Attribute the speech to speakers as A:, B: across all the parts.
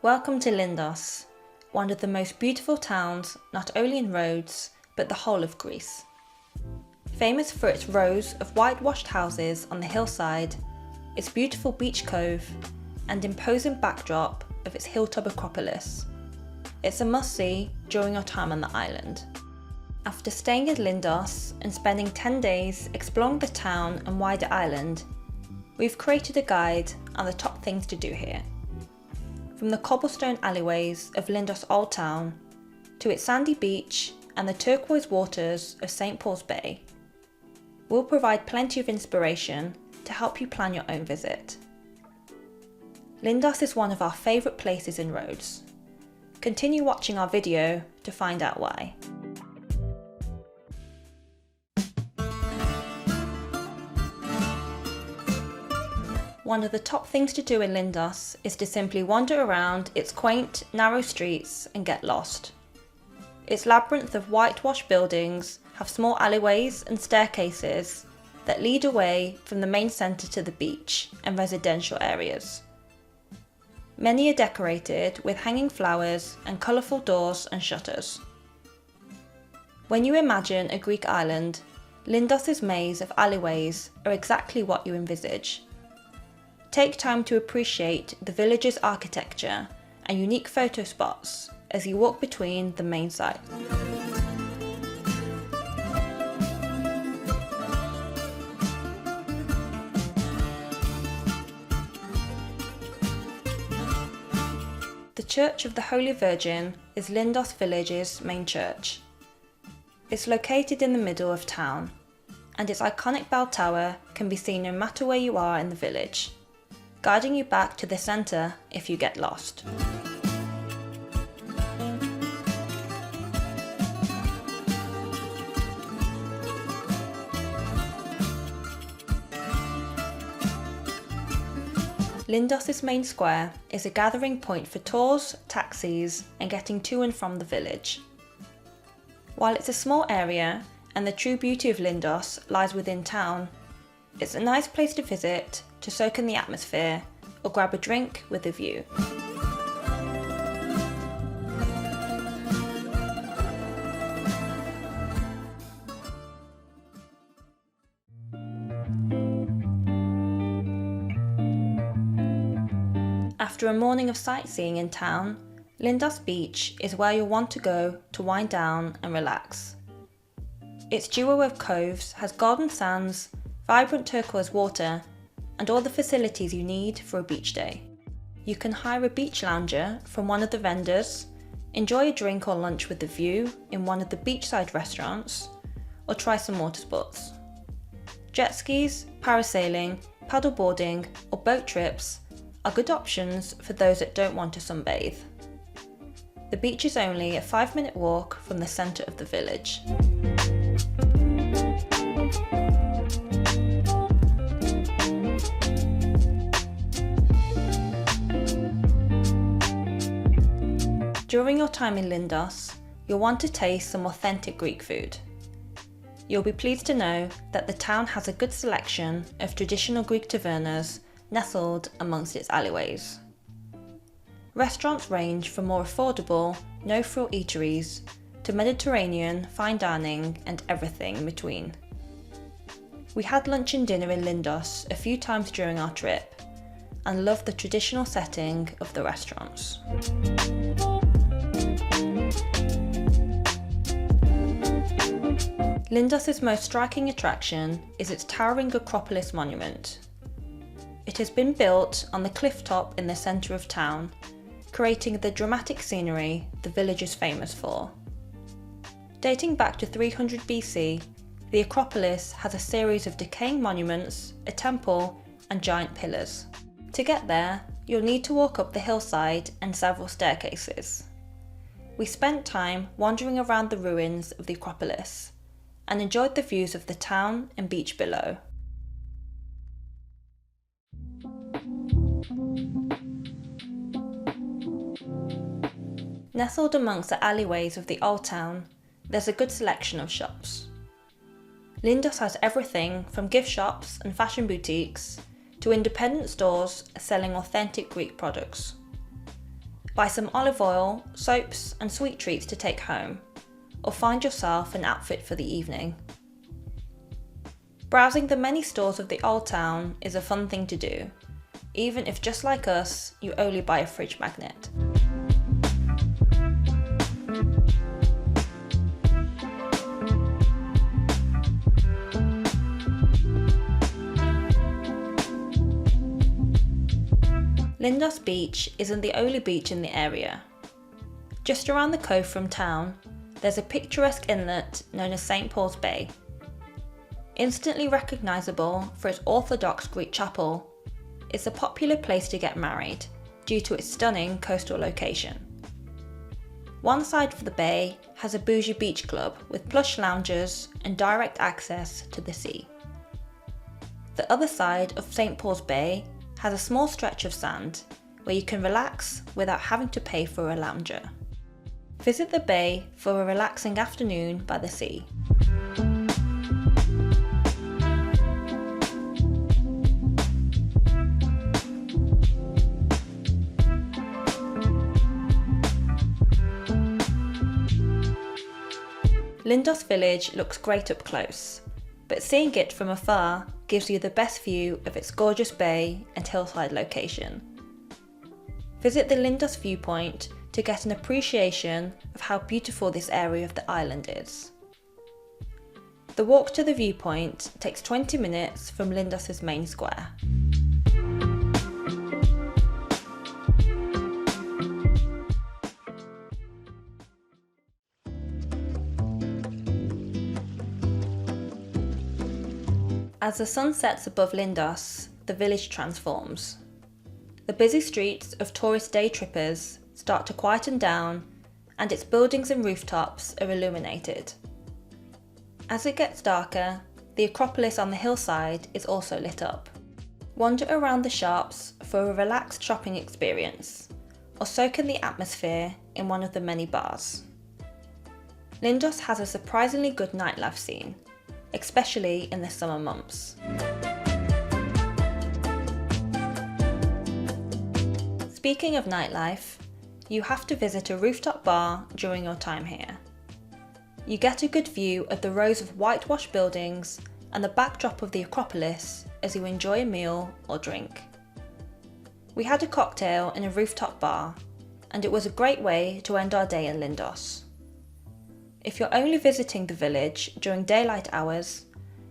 A: Welcome to Lindos, one of the most beautiful towns not only in Rhodes, but the whole of Greece. Famous for its rows of whitewashed houses on the hillside, its beautiful beach cove, and imposing backdrop of its hilltop Acropolis, it's a must-see during your time on the island. After staying at Lindos and spending 10 days exploring the town and wider island, we've created a guide on the top things to do here. From the cobblestone alleyways of Lindos Old Town to its sandy beach and the turquoise waters of St. Paul's Bay, we'll provide plenty of inspiration to help you plan your own visit. Lindos is one of our favourite places in Rhodes. Continue watching our video to find out why. One of the top things to do in Lindos is to simply wander around its quaint, narrow streets and get lost. Its labyrinth of whitewashed buildings have small alleyways and staircases that lead away from the main centre to the beach and residential areas. Many are decorated with hanging flowers and colourful doors and shutters. When you imagine a Greek island, Lindos' maze of alleyways are exactly what you envisage. Take time to appreciate the village's architecture and unique photo spots as you walk between the main sites. The Church of the Holy Virgin is Lindos Village's main church. It's located in the middle of town, and its iconic bell tower can be seen no matter where you are in the village, guiding you back to the centre if you get lost. Lindos' main square is a gathering point for tours, taxis, and getting to and from the village. While it's a small area and the true beauty of Lindos lies within town, it's a nice place to visit, to soak in the atmosphere, or grab a drink with a view. After a morning of sightseeing in town, Lindos Beach is where you'll want to go to wind down and relax. Its duo of coves has golden sands, vibrant turquoise water, and all the facilities you need for a beach day. You can hire a beach lounger from one of the vendors, enjoy a drink or lunch with a view in one of the beachside restaurants, or try some water sports. Jet skis, parasailing, paddleboarding, or boat trips are good options for those that don't want to sunbathe. The beach is only a 5-minute walk from the centre of the village. During your time in Lindos, you'll want to taste some authentic Greek food. You'll be pleased to know that the town has a good selection of traditional Greek tavernas nestled amongst its alleyways. Restaurants range from more affordable, no-frill eateries to Mediterranean, fine dining, and everything in between. We had lunch and dinner in Lindos a few times during our trip and loved the traditional setting of the restaurants. Lindos' most striking attraction is its towering Acropolis monument. It has been built on the cliff top in the centre of town, creating the dramatic scenery the village is famous for. Dating back to 300 BC, the Acropolis has a series of decaying monuments, a temple, and giant pillars. To get there, you'll need to walk up the hillside and several staircases. We spent time wandering around the ruins of the Acropolis and enjoyed the views of the town and beach below. Nestled amongst the alleyways of the old town, there's a good selection of shops. Lindos has everything from gift shops and fashion boutiques to independent stores selling authentic Greek products. Buy some olive oil, soaps and sweet treats to take home, or find yourself an outfit for the evening. Browsing the many stores of the old town is a fun thing to do, even if just like us, you only buy a fridge magnet. Lindos Beach isn't the only beach in the area. Just around the cove from town, there's a picturesque inlet known as St. Paul's Bay. Instantly recognisable for its Orthodox Greek chapel, it's a popular place to get married due to its stunning coastal location. One side of the bay has a bougie beach club with plush lounges and direct access to the sea. The other side of St. Paul's Bay has a small stretch of sand where you can relax without having to pay for a lounger. Visit the bay for a relaxing afternoon by the sea. Lindos Village looks great up close, but seeing it from afar gives you the best view of its gorgeous bay and hillside location. Visit the Lindos Viewpoint to get an appreciation of how beautiful this area of the island is. The walk to the viewpoint takes 20 minutes from Lindos' main square. As the sun sets above Lindos, the village transforms. The busy streets of tourist day trippers start to quieten down, and its buildings and rooftops are illuminated. As it gets darker, the Acropolis on the hillside is also lit up. Wander around the shops for a relaxed shopping experience, or soak in the atmosphere in one of the many bars. Lindos has a surprisingly good nightlife scene, especially in the summer months. Speaking of nightlife, you have to visit a rooftop bar during your time here. You get a good view of the rows of whitewashed buildings and the backdrop of the Acropolis as you enjoy a meal or drink. We had a cocktail in a rooftop bar, and it was a great way to end our day in Lindos. If you're only visiting the village during daylight hours,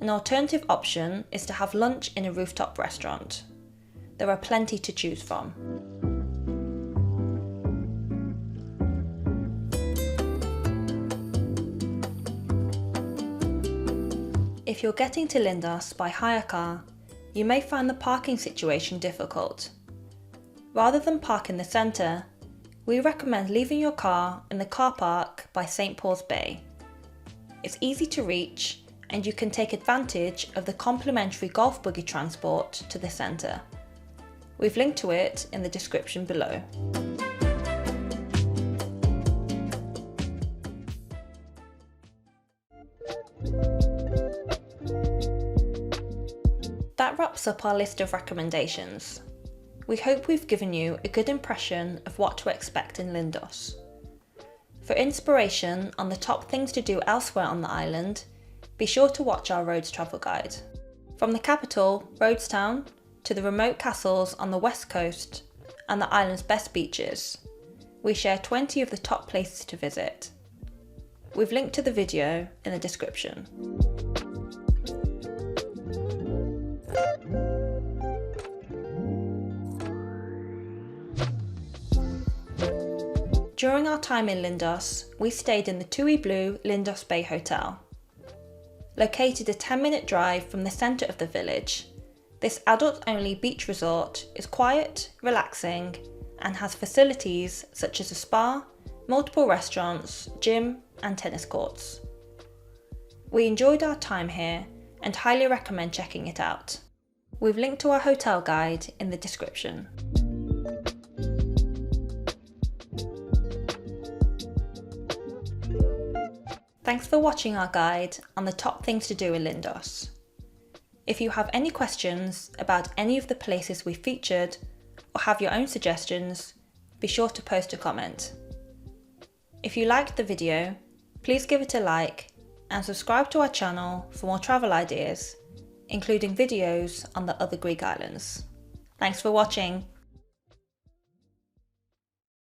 A: an alternative option is to have lunch in a rooftop restaurant. There are plenty to choose from. If you're getting to Lindos by hire car, you may find the parking situation difficult. Rather than park in the centre, we recommend leaving your car in the car park by St. Paul's Bay. It's easy to reach, and you can take advantage of the complimentary golf buggy transport to the centre. We've linked to it in the description below. That wraps up our list of recommendations. We hope we've given you a good impression of what to expect in Lindos. For inspiration on the top things to do elsewhere on the island, be sure to watch our Rhodes travel guide. From the capital, Rhodes town, to the remote castles on the west coast and the island's best beaches, we share 20 of the top places to visit. We've linked to the video in the description. During our time in Lindos, we stayed in the Tui Blue Lindos Bay Hotel. Located a 10-minute drive from the centre of the village, this adult-only beach resort is quiet, relaxing, and has facilities such as a spa, multiple restaurants, gym, and tennis courts. We enjoyed our time here and highly recommend checking it out. We've linked to our hotel guide in the description. Thanks for watching our guide on the top things to do in Lindos. If you have any questions about any of the places we featured or have your own suggestions, be sure to post a comment. If you liked the video, please give it a like and subscribe to our channel for more travel ideas, including videos on the other Greek islands. Thanks for watching.